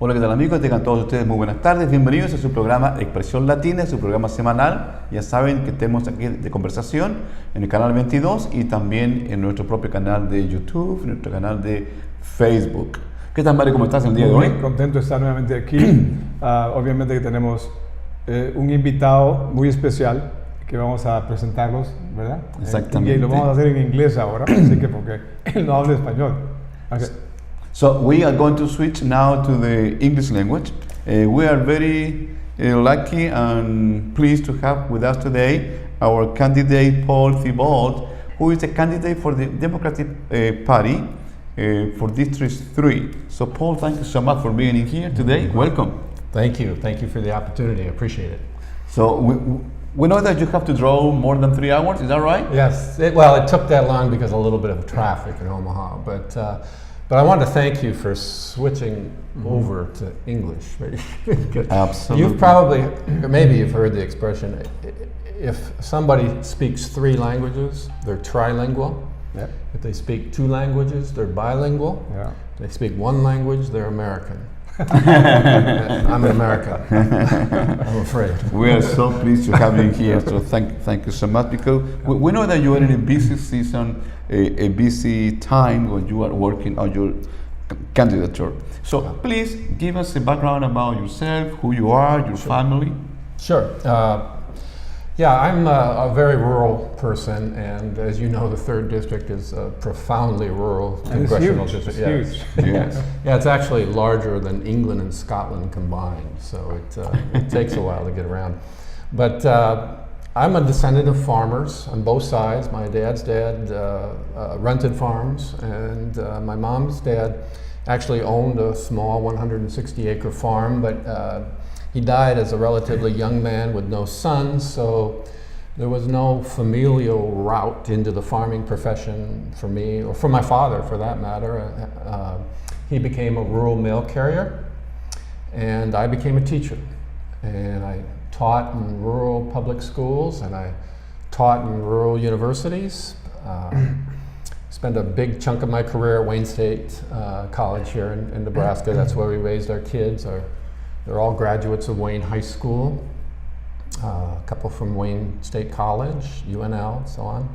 Hola, ¿qué tal amigos? Tengan todos ustedes muy buenas tardes. Bienvenidos a su programa Expresión Latina, su programa semanal. Ya saben que tenemos aquí de conversación en el canal 22 y también en nuestro propio canal de YouTube, en nuestro canal de Facebook. ¿Qué tal, Mario? ¿Cómo estás el día de hoy? Muy contento de estar nuevamente aquí. Obviamente que tenemos un invitado muy especial que vamos a presentarlos, ¿verdad? Exactamente. Y lo vamos a hacer en inglés ahora, así que porque él no habla español. Okay. So we are going to switch now to the English language. We are very lucky and pleased to have with us today our candidate Paul Theobald, who is a candidate for the Democratic Party for District 3. So Paul, thank you so much for being in here today. Welcome. Thank you for the opportunity. I appreciate it. So we know that you have to draw more than 3 hours, is that right? Yes, it took that long because of a little bit of traffic in Omaha, but I wanted to thank you for switching over to English. Absolutely. You've probably, or maybe you've heard the expression, if somebody speaks 3 languages, they're trilingual. Yep. If they speak 2 languages, they're bilingual. Yeah. If they speak 1 language, they're American. I'm an American, I'm afraid. We are so pleased to have you here, so thank you so much, because we know that you are in a busy season, a busy time when you are working on your candidature. So please give us a background about yourself, who you are, your family. Sure. I'm a very rural person, and as you know, the 3rd District is a profoundly rural congressional district. It's huge. Yes. Yeah, it's actually larger than England and Scotland combined, so it takes a while to get around. But I'm a descendant of farmers on both sides. My dad's dad rented farms, and my mom's dad actually owned a small 160-acre farm, but he died as a relatively young man with no sons, so there was no familial route into the farming profession for me, or for my father for that matter. He became a rural mail carrier, and I became a teacher. And I taught in rural public schools, and I taught in rural universities. Spent a big chunk of my career at Wayne State College here in Nebraska. That's where we raised our kids. They're all graduates of Wayne High School, a couple from Wayne State College, UNL, so on.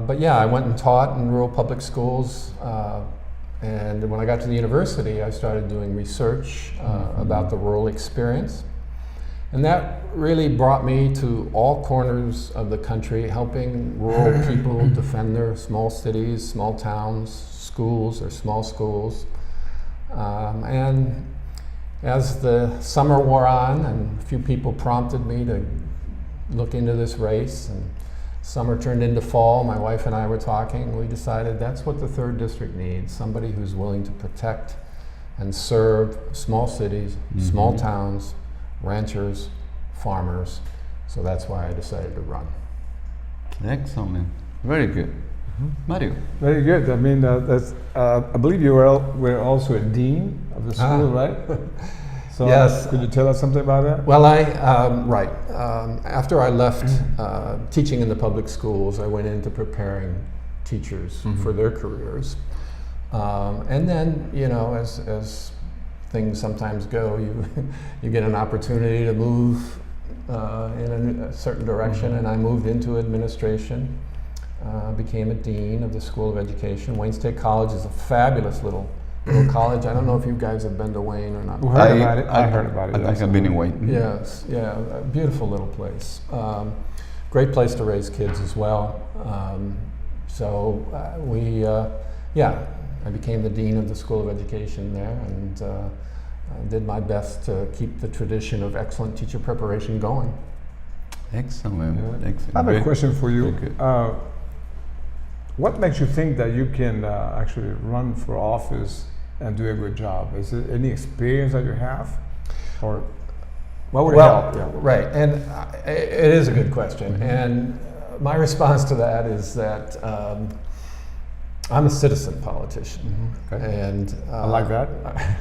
But yeah, I went and taught in rural public schools, and when I got to the university, I started doing research about the rural experience. And that really brought me to all corners of the country, helping rural people defend their small cities, small towns, schools, or small schools. And as the summer wore on, and a few people prompted me to look into this race, and summer turned into fall, my wife and I were talking, we decided that's what the 3rd District needs, somebody who's willing to protect and serve small cities, small towns, ranchers, farmers. So that's why I decided to run. Excellent. Very good. Mario. Very good. I mean, I believe you were also a dean of the school, right? So yes. Could you tell us something about that? Well, after I left teaching in the public schools, I went into preparing teachers for their careers. And then, you know, as things sometimes go, you get an opportunity to move in a certain direction, and I moved into administration. Became a dean of the School of Education. Wayne State College is a fabulous little college. I don't know if you guys have been to Wayne or not. I heard about it. I have been in Wayne. Yes, yeah, a beautiful little place. Great place to raise kids as well. I became the dean of the School of Education there, and did my best to keep the tradition of excellent teacher preparation going. Excellent. Yeah. Excellent. I have a question for you. Very What makes you think that you can actually run for office and do a good job? Is it any experience that you have, or what would help? Yeah. Right, and it is a good question, and my response to that is that I'm a citizen politician, Okay. and I like that.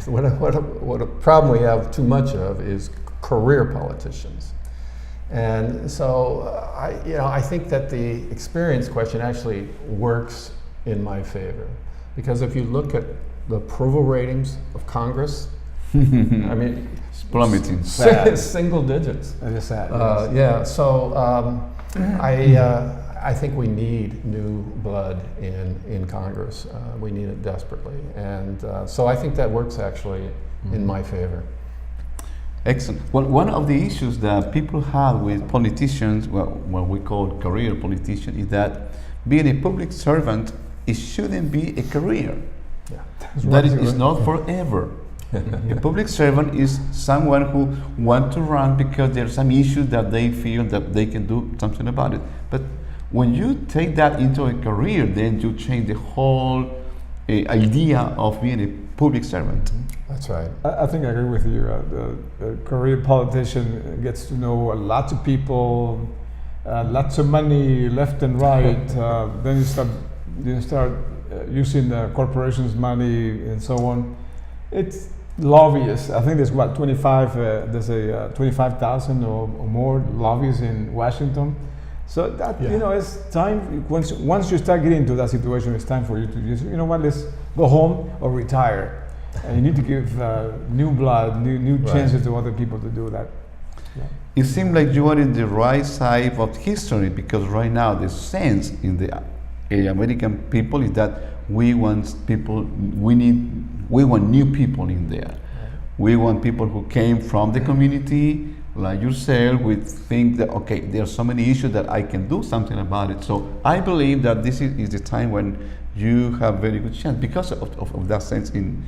what a problem we have too much of is career politicians. And so I think that the experience question actually works in my favor, because if you look at the approval ratings of Congress I mean, It's plummeting. Sad. single digits. It is sad. Yes. Yeah, so I think we need new blood in Congress. We need it desperately. And so I think that works actually in my favor. Excellent. Well, one of the issues that people have with politicians, well, what we call career politicians, is that being a public servant, it shouldn't be a career. Yeah. That is not forever. A public servant is someone who wants to run because there are some issues that they feel that they can do something about it. But when you take that into a career, then you change the whole idea of being a public servant. That's right. I think I agree with you. The career politician gets to know lots of people, lots of money left and right. Then you start using the corporation's money and so on. It's lobbyists. I think there's what 25,000 or more lobbyists in Washington. So that it's time. Once you start getting into that situation, it's time for you to just let's go home or retire. And you need to give new blood, new chances to other people to do that. Yeah. It seems like you are in the right side of history, because right now the sense in the American people is that we want new people in there. Right. We want people who came from the community, like yourself, we think that, okay, there are so many issues that I can do something about it. So I believe that this is the time when you have very good chance because of that sense in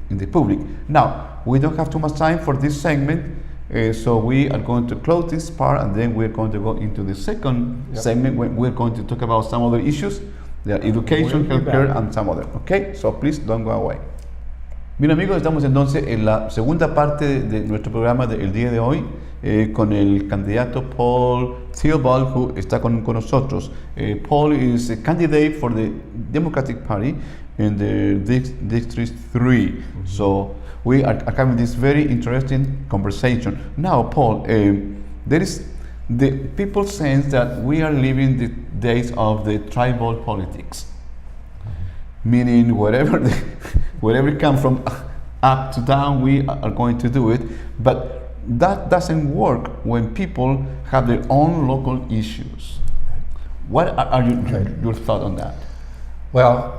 the public. Now, we don't have too much time for this segment, so we are going to close this part, and then we're going to go into the second segment when we're going to talk about some other issues, the education, healthcare, and some other. Okay, so please don't go away. Bien amigos, estamos entonces en la segunda parte de nuestro programa del día de hoy con el candidato Paul Theobald, who está con nosotros. Paul is a candidate for the Democratic Party in the District 3. So we are having this very interesting conversation. Now, Paul, there is the people sense that we are living the days of the tribal politics, meaning wherever it comes from up to down, we are going to do it. But that doesn't work when people have their own local issues. What are your thoughts on that? Well,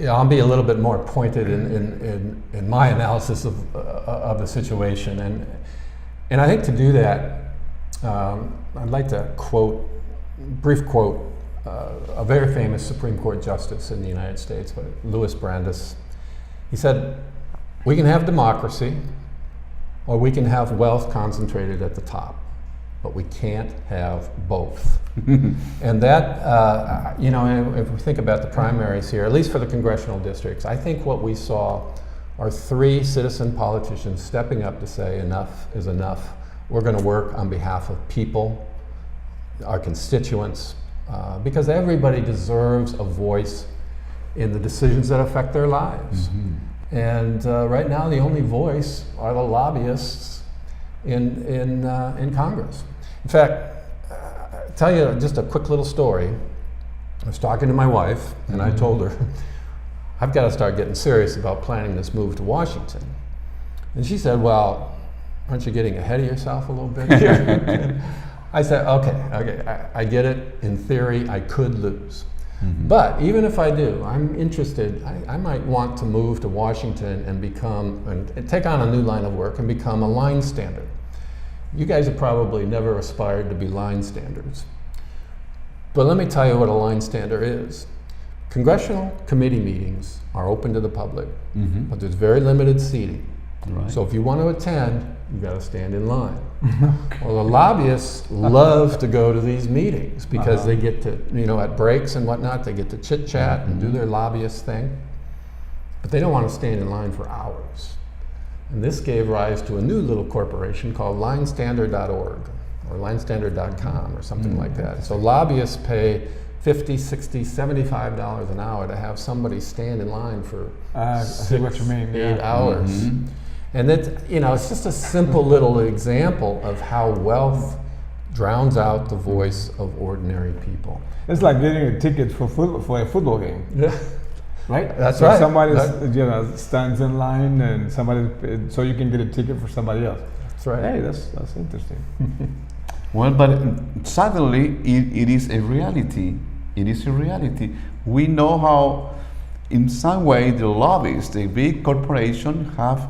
I'll be a little bit more pointed in my analysis of the situation, and I think to do that, I'd like to brief quote a very famous Supreme Court justice in the United States, Louis Brandeis. He said, "We can have democracy, or we can have wealth concentrated at the top, but we can't have both." And that, if we think about the primaries here, at least for the congressional districts, I think what we saw are 3 citizen politicians stepping up to say enough is enough. We're going to work on behalf of people, our constituents, because everybody deserves a voice in the decisions that affect their lives. Mm-hmm. And right now, the only voice are the lobbyists in Congress. In fact, I'll tell you just a quick little story. I was talking to my wife, and I told her, I've got to start getting serious about planning this move to Washington. And she said, "Well, aren't you getting ahead of yourself a little bit here?" I said, okay, I get it. In theory, I could lose. Mm-hmm. But even if I do, I'm interested, I might want to move to Washington and take on a new line of work and become a line stander. You guys have probably never aspired to be line standers. But let me tell you what a line stander is. Congressional committee meetings are open to the public, but there's very limited seating. Right. So if you want to attend, you've got to stand in line. Okay. Well, the lobbyists love to go to these meetings because they get to, at breaks and whatnot, they get to chit chat and do their lobbyist thing. But they don't want to stand in line for hours. And this gave rise to a new little corporation called linestander.org or linestander.com or something like that. So lobbyists pay $50, $60, $75 an hour to have somebody stand in line for 8 hours. Mm-hmm. And that, it's just a simple little example of how wealth drowns out the voice of ordinary people. It's like getting a ticket for a football game. Yeah. Right? That's so right. Somebody stands in line, and somebody, so you can get a ticket for somebody else. That's right. Hey, that's interesting. Well, but suddenly it is a reality. It is a reality. We know how, in some way, the lobbyists, the big corporations, have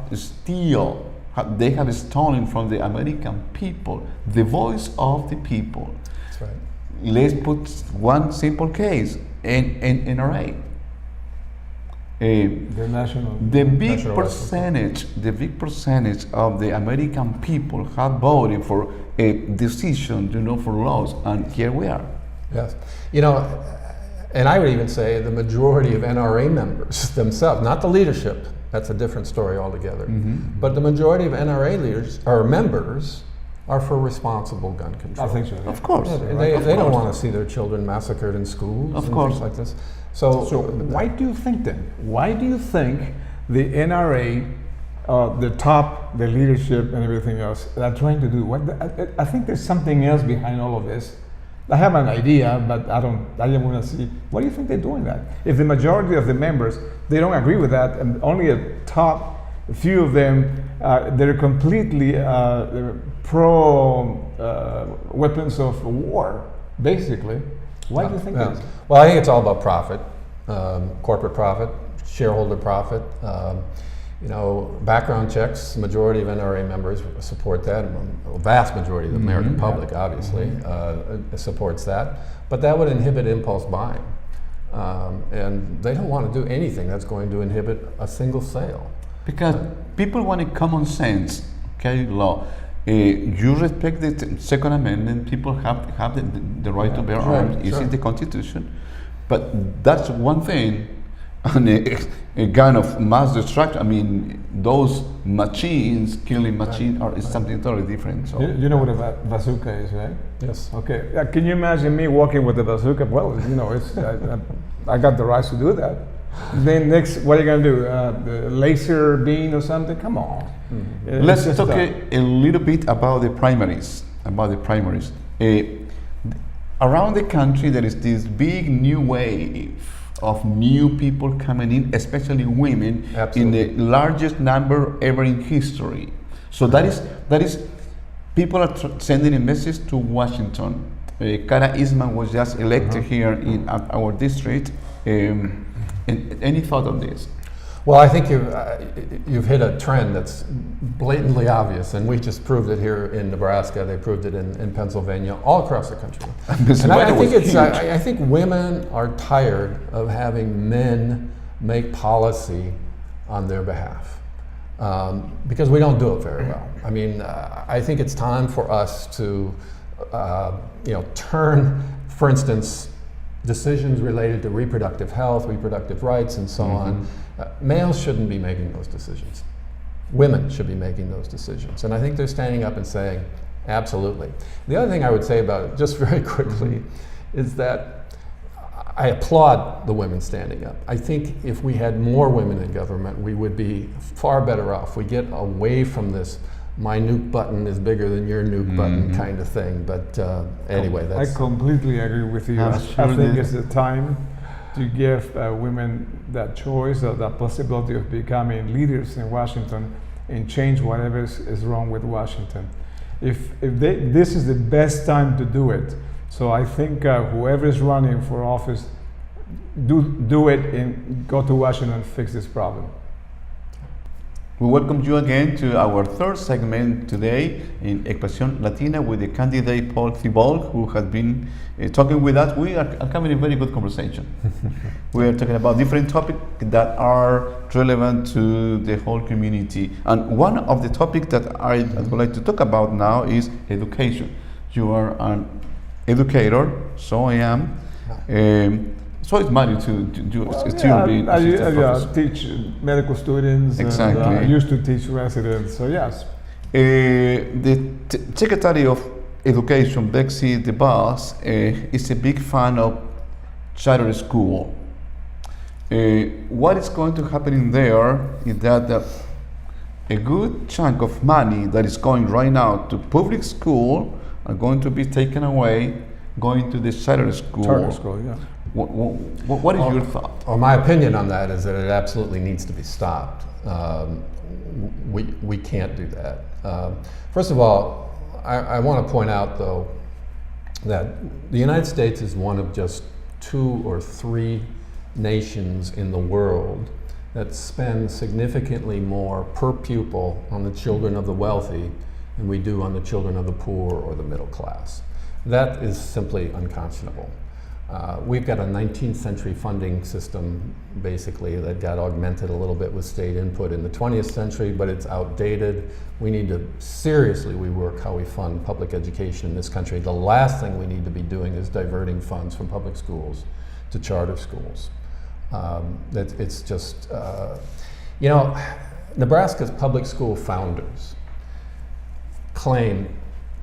stolen from the American people the voice of the people. That's right. Let's put one simple case: NRA. The national. The big National percentage of the American people have voted for a decision, for laws, and here we are. Yes. And I would even say the majority of NRA members themselves, not the leadership, that's a different story altogether, but the majority of NRA leaders or members are for responsible gun control. I think so. Of course. They don't want to see their children massacred in schools Of and course. things like this. So why do you think then? Why do you think the NRA, the leadership and everything else, are trying to do? I think there's something else behind all of this. I have an idea, but I don't want to see. Why do you think they're doing that? If the majority of the members, they don't agree with that, and only a few of them, they're completely pro weapons of war, basically. Why do you think that is? Well, I think it's all about profit, corporate profit, shareholder profit. Background checks, majority of NRA members support that. A vast majority of the American public, obviously, supports that. But that would inhibit impulse buying. And they don't want to do anything that's going to inhibit a single sale. Because people want a common sense, law. You respect the Second Amendment, people have the right to bear arms, it's in the Constitution. But that's one thing, and a kind of mass destruction, those machines, killing machines, is something totally different. So. You know what a bazooka is, right? Yes. Okay. Can you imagine me walking with a bazooka? Well, it's I got the rights to do that. Then next, what are you going to do? Laser beam or something? Come on. Let's talk a little bit about the primaries. Around the country, there is this big new wave of new people coming in, especially women, in the largest number ever in history. So that is people are sending a message to Washington. Cara Eastman was just elected here in our district. Any thought on this? Well, I think you've hit a trend that's blatantly obvious, and we just proved it here in Nebraska. They proved it in Pennsylvania, all across the country. And I think women are tired of having men make policy on their behalf because we don't do it very well. I think it's time for us to, turn, for instance, decisions related to reproductive health, reproductive rights, and so on. Males shouldn't be making those decisions. Women should be making those decisions. And I think they're standing up and saying, absolutely. The other thing I would say about it, just very quickly, is that I applaud the women standing up. I think if we had more women in government, we would be far better off. We get away from this my nuke button is bigger than your nuke button kind of thing. But anyway, I completely agree with you. I think it's the time to give women that choice or that possibility of becoming leaders in Washington and change whatever is wrong with Washington. This is the best time to do it. So I think whoever is running for office, do it and go to Washington and fix this problem. We welcome you again to our third segment today in Expresión Latina with the candidate Paul Theobald, who has been talking with us. We are having a very good conversation. We are talking about different topics that are relevant to the whole community. And one of the topics that I would like to talk about now is education. You are an educator, so I am. So it's matter to teach medical students. Exactly. And, I used to teach residents. So yes. The Secretary of Education, Betsy DeVos, is a big fan of charter school. What is going to happen in there is that a good chunk of money that is going right now to public school are going to be taken away, going to the charter school. Charter school, yeah. What is your thought? Well, my opinion on that is that it absolutely needs to be stopped. We can't do that. First of all, I want to point out, though, that the United States is one of just 2 or 3 nations in the world that spend significantly more per pupil on the children of the wealthy than we do on the children of the poor or the middle class. That is simply unconscionable. We've got a 19th century funding system, basically, that got augmented a little bit with state input in the 20th century, but it's outdated. We need to seriously rework how we fund public education in this country. The last thing we need to be doing is diverting funds from public schools to charter schools. It's just, you know, Nebraska's public school founders claim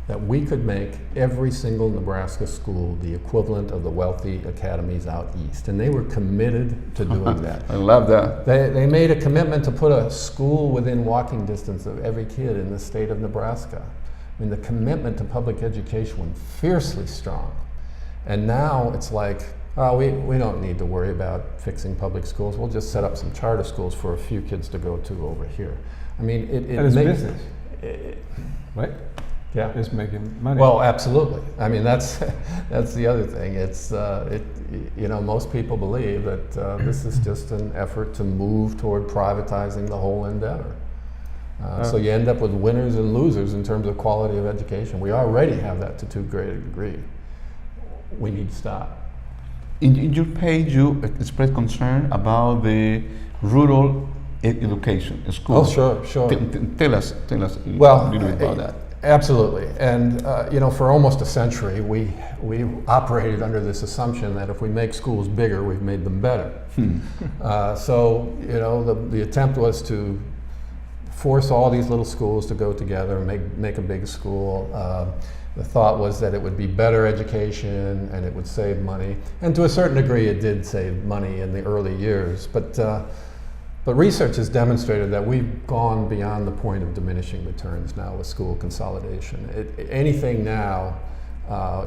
that we could make every single Nebraska school the equivalent of the wealthy academies out east. And they were committed to doing that. I love that. They made a commitment to put a school within walking distance of every kid in the state of Nebraska. I mean, the commitment to public education was fiercely strong. And now it's like, oh, we don't need to worry about fixing public schools. We'll just set up some charter schools for a few kids to go to over here. I mean, it and it's makes business, right? Yeah. It's making money. Well, absolutely. I mean, that's the other thing. It's you know, most people believe that this is just an effort to move toward privatizing the whole endeavor. So you end up with winners and losers in terms of quality of education. We already have that to too great a degree. We need to stop. In your page, you express concern about the rural education schools. Oh, sure. Tell us Well, a little bit about that. Absolutely, and you know, for almost a century, we operated under this assumption that if we make schools bigger, we've made them better. So you know, the attempt was to force all these little schools to go together and make a big school. The thought was that it would be better education and it would save money, and to a certain degree, it did save money in the early years, But research has demonstrated that we've gone beyond the point of diminishing returns now with school consolidation. Anything now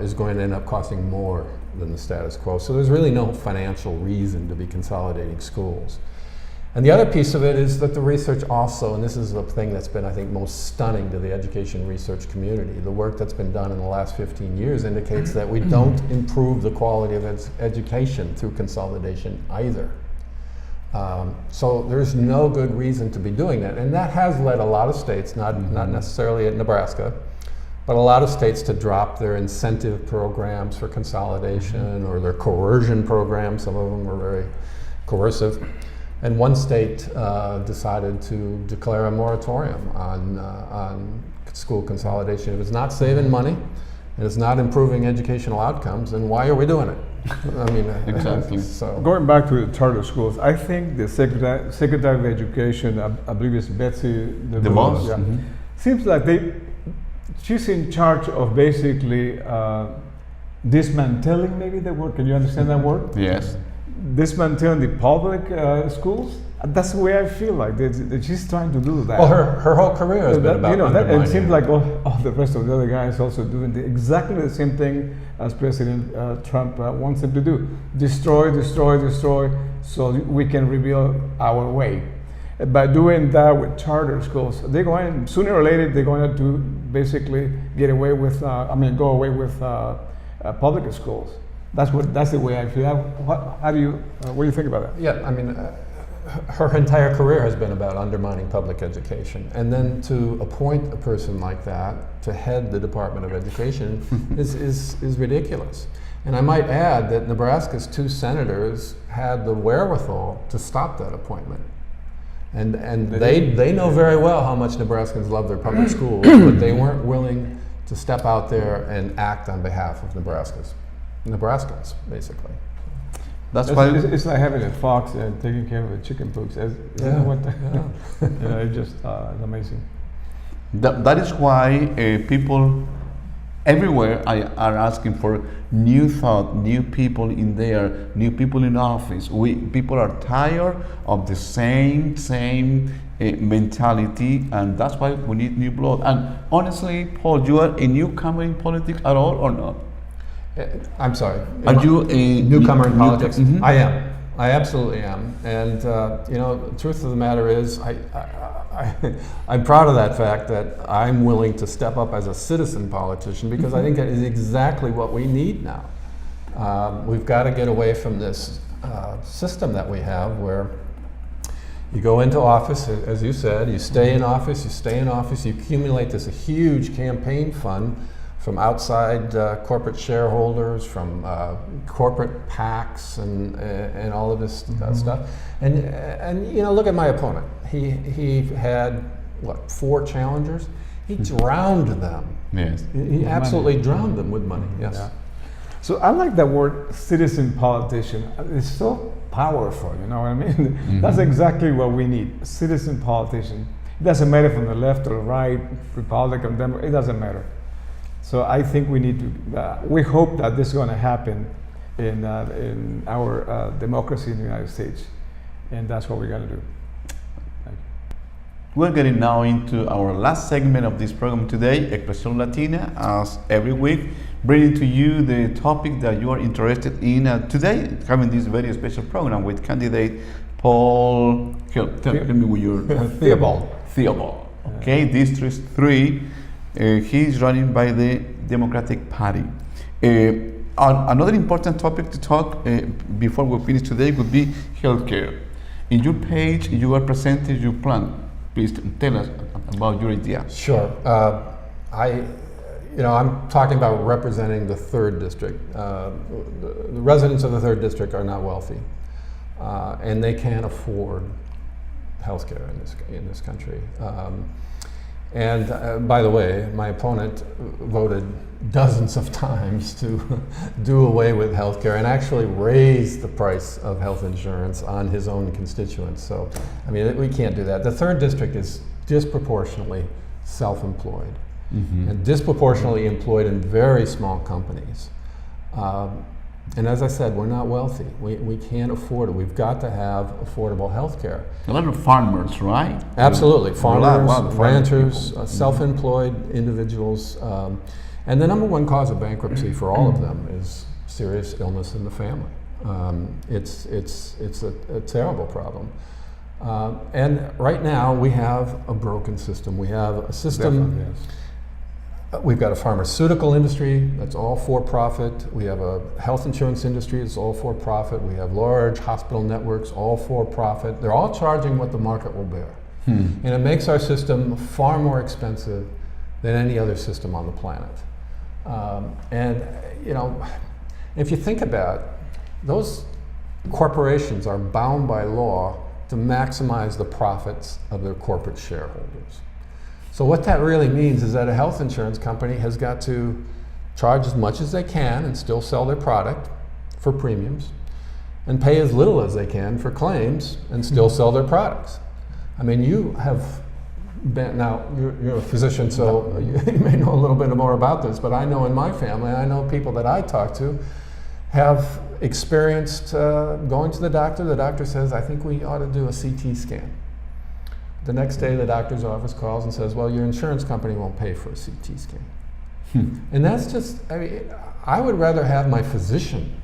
is going to end up costing more than the status quo. So there's really no financial reason to be consolidating schools. And the other piece of it is that the research also, and this is the thing that's been, I think, most stunning to the education research community, the work that's been done in the last 15 years indicates that we don't improve the quality of education through consolidation either. So there's no good reason to be doing that. And that has led a lot of states, not necessarily at Nebraska, but a lot of states to drop their incentive programs for consolidation or their coercion programs. Some of them are very coercive. And one state decided to declare a moratorium on school consolidation. If it's not saving money and it's not improving educational outcomes, then why are we doing it? I mean, exactly. So going back to the charter schools, I think the Secretary of Education, I believe it's Betsy DeVos, yeah, seems like she's in charge of basically dismantling, maybe the word. Can you understand that word? Yes. Dismantling the public schools. That's the way I feel like that she's trying to do that. Well, her whole career has been about you know, that, and it seems like it. all the rest of the other guys also doing exactly the same thing as President Trump wants them to do: destroy, so we can rebuild our way. By doing that with charter schools, they're going, sooner or later they're going to basically get away with, go away with public schools. That's the way I feel. What do you think about that? Yeah, I mean, her entire career has been about undermining public education, and then to appoint a person like that to head the Department of Education is ridiculous. And I might add that Nebraska's 2 senators had the wherewithal to stop that appointment. And they know very well how much Nebraskans love their public schools, but they weren't willing to step out there and act on behalf of Nebraskans, basically. That's why it's like having a fox and taking care of the chicken cooks. It's just it's amazing. that is why people everywhere are asking for new thought, new people in there, new people in office. People are tired of the same mentality, and that's why we need new blood. And honestly, Paul, you are a newcomer in politics at all or not? I'm sorry. Are you a Newcomer in politics? Mhm. I am. I absolutely am. And the truth of the matter is, I'm proud of that fact that I'm willing to step up as a citizen politician because I think that is exactly what we need now. We've got to get away from this system that we have where you go into office, as you said, you stay in office, you accumulate this huge campaign fund from outside corporate shareholders, from corporate PACs, and all of this stuff. And look at my opponent. He had what, 4 challengers? He drowned them. Yes. He absolutely drowned them with money. Yes. Yeah. So I like the word citizen politician. It's so powerful, you know what I mean? That's exactly what we need, a citizen politician. It doesn't matter from the left or the right, Republican, Democrat, it doesn't matter. So I think we need to, we hope that this is going to happen in our democracy in the United States. And that's what we're going to do. Thank you. We're getting now into our last segment of this program today, Expresión Latina, as every week, bringing to you the topic that you are interested in. Today, having this very special program with candidate Paul, tell me with your Theobald. Theobald. Okay, District 3. He's running by the Democratic Party. Another important topic to talk before we finish today would be healthcare. In your page, you are presenting your plan. Please tell us about your idea. Sure. I'm talking about representing the 3rd district. The residents of the 3rd district are not wealthy, and they can't afford health care in this country. And by the way, my opponent voted dozens of times to do away with health care and actually raise the price of health insurance on his own constituents. So, I mean, we can't do that. The 3rd district is disproportionately self-employed. And disproportionately employed in very small companies. And as I said, we're not wealthy. We can't afford it. We've got to have affordable health care. A lot of farmers, right? Absolutely. Farmers, of ranchers, self-employed individuals. And the number 1 cause of bankruptcy for all of them is serious illness in the family. It's a terrible problem. And right now we have a broken system. We have a system. Definitely, yes. We've got a pharmaceutical industry that's all for profit. We have a health insurance industry that's all for profit. We have large hospital networks all for profit. They're all charging what the market will bear. And it makes our system far more expensive than any other system on the planet. If you think about it, those corporations are bound by law to maximize the profits of their corporate shareholders. So what that really means is that a health insurance company has got to charge as much as they can and still sell their product for premiums, and pay as little as they can for claims and still sell their products. I mean, you have been, now you're a physician, so you may know a little bit more about this, but I know in my family, I know people that I talk to have experienced going to the doctor says, I think we ought to do a CT scan. The next day, the doctor's office calls and says, well, your insurance company won't pay for a CT scan. And that's just, I mean, I would rather have my physician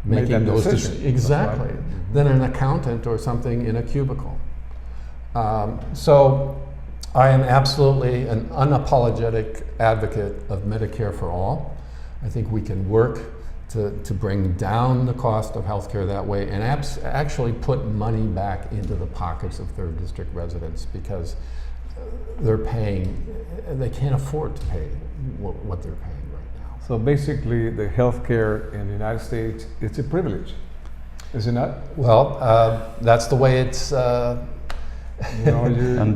making those decisions. Exactly. Right. Than an accountant or something in a cubicle. So I am absolutely an unapologetic advocate of Medicare for all. I think we can work to bring down the cost of healthcare that way and actually put money back into the pockets of 3rd district residents, because they're paying, they can't afford to pay what they're paying right now. So basically, the healthcare in the United States, it's a privilege, is it not? Well, that's the way it's. And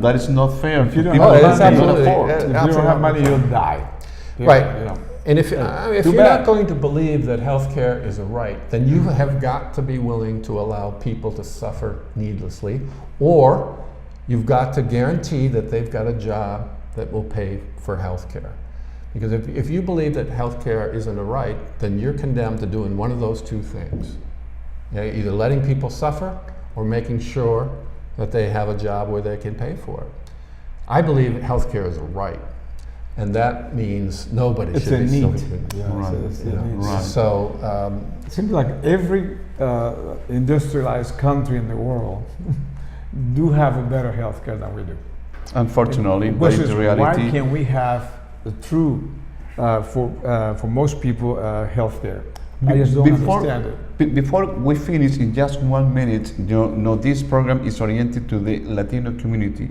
that is not fair. If you don't it's have money, absolutely, if you don't have money, you'll die. Right. You know. And if you're not going to believe that healthcare is a right, then you have got to be willing to allow people to suffer needlessly, or you've got to guarantee that they've got a job that will pay for healthcare. Because if you believe that healthcare isn't a right, then you're condemned to doing one of those 2 things. Either letting people suffer or making sure that they have a job where they can pay for it. I believe healthcare is a right. and that means nobody It's should a be need. sleeping. Yeah, Right. it's a You know, need. Right. So It seems like every industrialized country in the world do have a better healthcare than we do. Unfortunately, The but question it's is, the why reality. can we have the true, for most people, healthcare? I just don't understand it. Before we finish, in just 1 minute, you know, this program is oriented to the Latino community.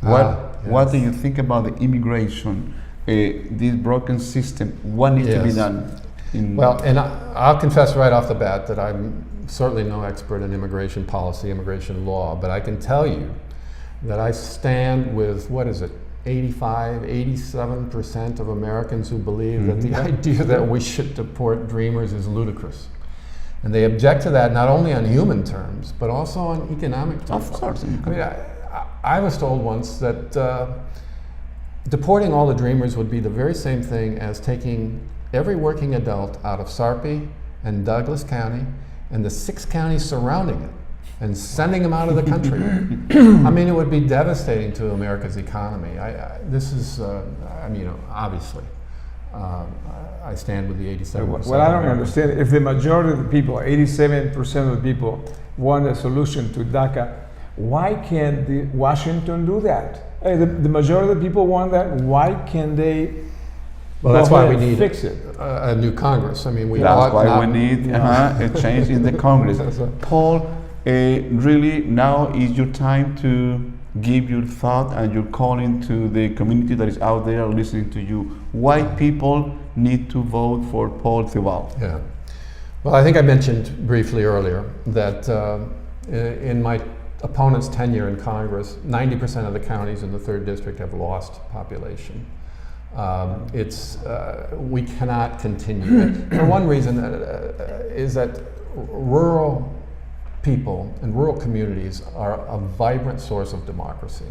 What do you think about the immigration, this broken system? What needs to be Yes. done? Well, and I'll confess right off the bat that I'm certainly no expert in immigration policy, immigration law, but I can tell you that I stand with, 85, 87% of Americans who believe that the idea that we should deport dreamers is ludicrous. And they object to that not only on human terms, but also on economic terms. Of course. I mean, I was told once that deporting all the dreamers would be the very same thing as taking every working adult out of Sarpy and Douglas County and the 6 counties surrounding it and sending them out of the country. I mean, it would be devastating to America's economy. Obviously, I stand with the 87%. Well, I don't understand. If the majority of the people, 87% of the people, want a solution to DACA, why can't Washington do that? Hey, the majority of the people want that. Why can they? Well, that's why we need fix it. a new Congress. I mean, we That's ought why not- we need a change in the Congress. Paul, really now is your time to give your thought and your calling to the community that is out there listening to you. Why people need to vote for Paul Theobald? Yeah. Well, I think I mentioned briefly earlier that in my opponent's tenure in Congress, 90% of the counties in the 3rd District have lost population. We cannot continue. For one reason is that rural people and rural communities are a vibrant source of democracy.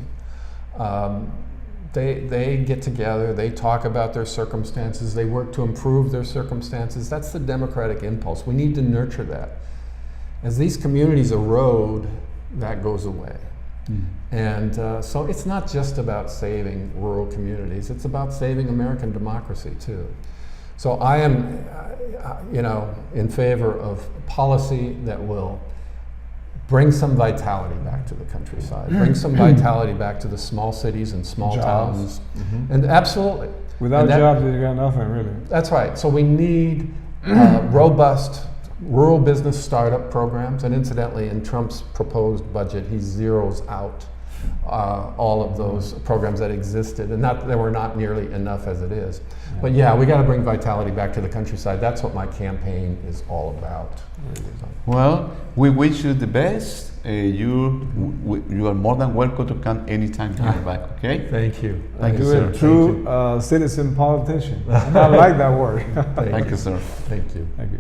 They get together, they talk about their circumstances, they work to improve their circumstances. That's the democratic impulse. We need to nurture that. As these communities erode, that goes away. And so it's not just about saving rural communities, it's about saving American democracy too. So I am, in favor of policy that will bring some vitality back to the countryside, bring some vitality back to the small cities and small Jobs. towns. And absolutely. Without And that- jobs, you got nothing really. That's right. So we need robust rural business startup programs, and incidentally, in Trump's proposed budget, he zeroes out all of those programs that existed, and there were not nearly enough as it is. But yeah, we got to bring vitality back to the countryside. That's what my campaign is all about. Well, we wish you the best. You are more than welcome to come anytime here back, okay? Thank you. Thank you, You're sir. a true citizen politician. And I like that word. Thank you, sir. Thank you. Thank you.